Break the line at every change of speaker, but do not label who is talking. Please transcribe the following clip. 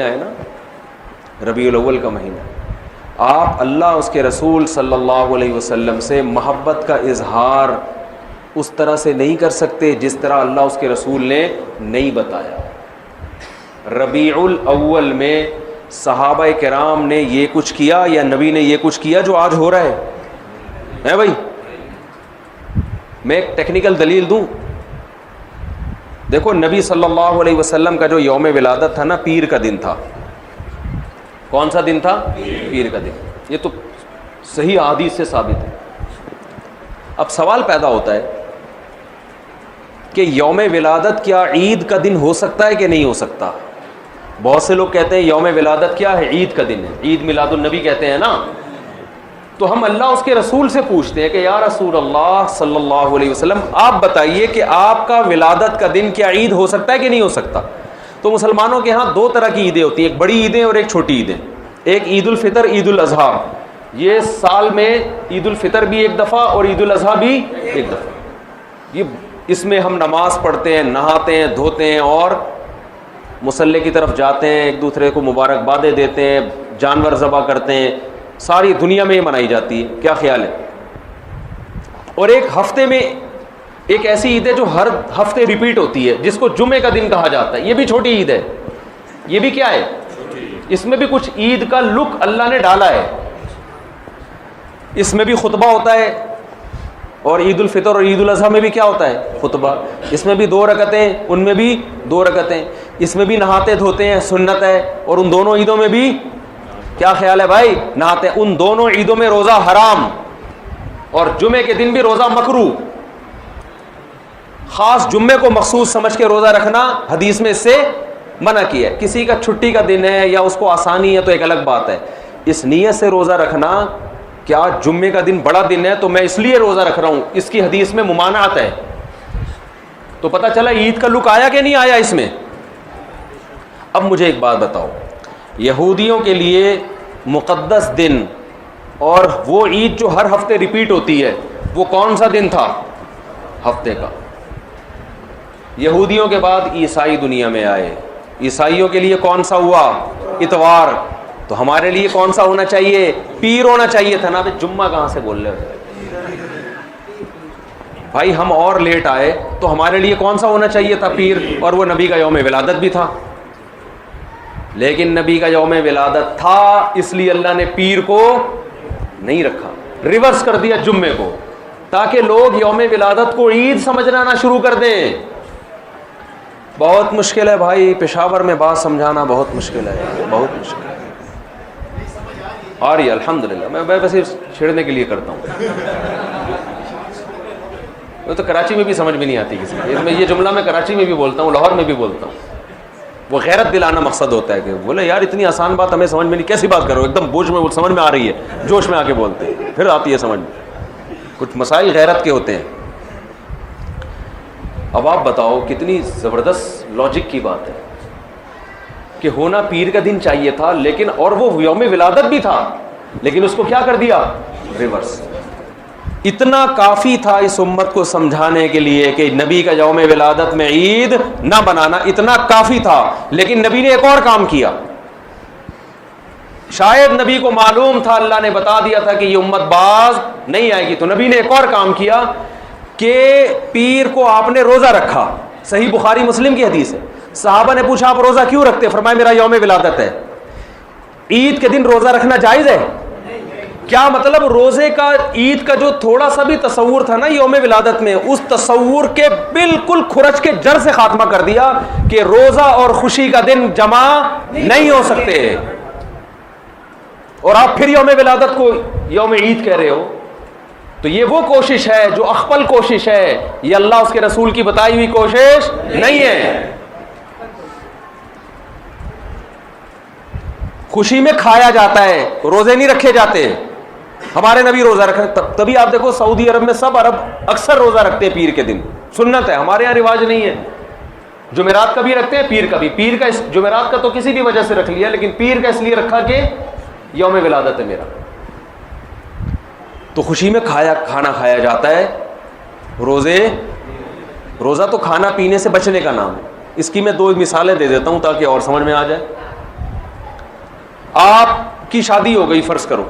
ہے نا ربیع الاول کا مہینہ. آپ اللہ اس کے رسول صلی اللہ علیہ وسلم سے محبت کا اظہار اس طرح سے نہیں کر سکتے جس طرح اللہ اس کے رسول نے نہیں بتایا. ربیع الاول میں صحابہ کرام نے یہ کچھ کیا یا نبی نے یہ کچھ کیا جو آج ہو رہا ہے بھائی. میں ایک ٹیکنیکل دلیل دوں. دیکھو نبی صلی اللہ علیہ وسلم کا جو یوم ولادت تھا نا پیر کا دن تھا. کون سا دن تھا؟ پیر کا دن. یہ تو صحیح احادیث سے ثابت ہے. اب سوال پیدا ہوتا ہے کہ یوم ولادت کیا عید کا دن ہو سکتا ہے کہ نہیں ہو سکتا؟ بہت سے لوگ کہتے ہیں یوم ولادت کیا ہے؟ عید کا دن ہے, عید میلاد النبی کہتے ہیں نا. تو ہم اللہ اس کے رسول سے پوچھتے ہیں کہ یا رسول اللہ صلی اللہ علیہ وسلم آپ بتائیے کہ آپ کا ولادت کا دن کیا عید ہو سکتا ہے کہ نہیں ہو سکتا؟ تو مسلمانوں کے ہاں دو طرح کی عیدیں ہوتی ہیں, ایک بڑی عیدیں اور ایک چھوٹی عیدیں. ایک عید الفطر, عید الاضحیٰ. یہ سال میں عید الفطر بھی ایک دفعہ اور عید الاضحیٰ بھی ایک دفعہ. یہ اس میں ہم نماز پڑھتے ہیں, نہاتے ہیں, دھوتے ہیں اور مصلی کی طرف جاتے ہیں, ایک دوسرے کو مبارکبادیں دیتے ہیں, جانور ذبح کرتے ہیں. ساری دنیا میں یہ منائی جاتی ہے. کیا خیال ہے؟ اور ایک ہفتے میں ایک ایسی عید ہے جو ہر ہفتے ریپیٹ ہوتی ہے جس کو جمعے کا دن کہا جاتا ہے. یہ بھی چھوٹی عید ہے. یہ بھی کیا ہے؟ اس میں بھی کچھ عید کا لک اللہ نے ڈالا ہے. اس میں بھی خطبہ ہوتا ہے اور عید الفطر اور عید الاضحیٰ میں بھی کیا ہوتا ہے؟ خطبہ. اس میں بھی 2 رکعتیں, ان میں بھی 2 رکعتیں. اس میں بھی نہاتے دھوتے ہیں, سنت ہے. اور ان دونوں عیدوں میں بھی کیا خیال ہے بھائی؟ نہاتے. ان دونوں عیدوں میں روزہ حرام اور جمعے کے دن بھی روزہ مکروہ. خاص جمعے کو مخصوص سمجھ کے روزہ رکھنا حدیث میں اس سے منع کیا ہے. کسی کا چھٹی کا دن ہے یا اس کو آسانی ہے تو ایک الگ بات ہے. اس نیت سے روزہ رکھنا کیا جمعے کا دن بڑا دن ہے تو میں اس لیے روزہ رکھ رہا ہوں, اس کی حدیث میں ممانعت ہے. تو پتہ چلا عید کا لک آیا کہ نہیں آیا اس میں. اب مجھے ایک بات بتاؤ, یہودیوں کے لیے مقدس دن اور وہ عید جو ہر ہفتے ریپیٹ ہوتی ہے وہ کون سا دن تھا ہفتے کا؟ یہودیوں کے بعد عیسائی دنیا میں آئے. عیسائیوں کے لیے کون سا ہوا؟ اتوار. تو ہمارے لیے کون سا ہونا چاہیے؟ پیر ہونا چاہیے تھا نا. جمعہ کہاں سے بول رہے ہو بھائی؟ ہم اور لیٹ آئے تو ہمارے لیے کون سا ہونا چاہیے تھا؟ پیر. اور وہ نبی کا یوم ولادت بھی تھا. لیکن نبی کا یوم ولادت تھا اس لیے اللہ نے پیر کو نہیں رکھا, ریورس کر دیا جمعے کو, تاکہ لوگ یوم ولادت کو عید سمجھنا نہ شروع کر دیں. بہت مشکل ہے بھائی, پشاور میں بات سمجھانا بہت مشکل ہے, بہت مشکل ہے. اور یہ الحمدللہ میں بس چھیڑنے کے لیے کرتا ہوں. وہ تو کراچی میں بھی سمجھ میں نہیں آتی کسی کو. میں یہ جملہ میں کراچی میں بھی بولتا ہوں, لاہور میں بھی بولتا ہوں. وہ غیرت دلانا مقصد ہوتا ہے کہ بولے یار اتنی آسان بات ہمیں سمجھ میں نہیں, کیسی بات کرو, ایک دم بوجھ میں سمجھ میں آ رہی ہے, جوش میں آ کے بولتے ہیں, پھر آتی ہے سمجھ میں. کچھ مسائل غیرت کے ہوتے ہیں. اب آپ بتاؤ کتنی زبردست لاجک کی بات ہے کہ ہونا پیر کا دن چاہیے تھا لیکن, اور وہ یوم ولادت بھی تھا, لیکن اس کو کیا کر دیا؟ ریورس. اتنا کافی تھا اس امت کو سمجھانے کے لیے کہ نبی کا یوم ولادت میں عید نہ بنانا, اتنا کافی تھا. لیکن نبی نے ایک اور کام کیا. شاید نبی کو معلوم تھا, اللہ نے بتا دیا تھا کہ یہ امت باز نہیں آئے گی, تو نبی نے ایک اور کام کیا کہ پیر کو آپ نے روزہ رکھا. صحیح بخاری مسلم کی حدیث ہے. صحابہ نے پوچھا آپ روزہ کیوں رکھتے؟ فرمایا میرا یوم ولادت ہے. عید کے دن روزہ رکھنا جائز ہے؟ کیا مطلب؟ روزے کا, عید کا جو تھوڑا سا بھی تصور تھا نا یوم ولادت میں, اس تصور کے بالکل کھرچ کے جڑ سے خاتمہ کر دیا کہ روزہ اور خوشی کا دن جمع نہیں ہو سکتے. اور آپ پھر یوم ولادت کو یوم عید کہہ رہے ہو. تو یہ وہ کوشش ہے جو اخپل کوشش ہے, یہ اللہ اس کے رسول کی بتائی ہوئی کوشش نہیں ہے. خوشی میں کھایا جاتا ہے, روزے نہیں رکھے جاتے. ہمارے نبی روزہ رکھتے, تبھی آپ دیکھو سعودی عرب میں سب عرب اکثر روزہ رکھتے ہیں پیر کے دن, سنت ہے. ہمارے یہاں رواج نہیں ہے. جمعرات کا بھی رکھتے ہیں, پیر کا بھی. پیر کا جمعرات کا تو کسی بھی وجہ سے رکھ لیا, لیکن پیر کا اس لیے رکھا کہ یوم ولادت ہے میرا. تو خوشی میں کھانا کھایا جاتا ہے. روزہ تو کھانا پینے سے بچنے کا نام ہے. اس کی میں 2 مثالیں دے دیتا ہوں تاکہ اور سمجھ میں آ جائے. آپ کی شادی ہو گئی فرض کرو,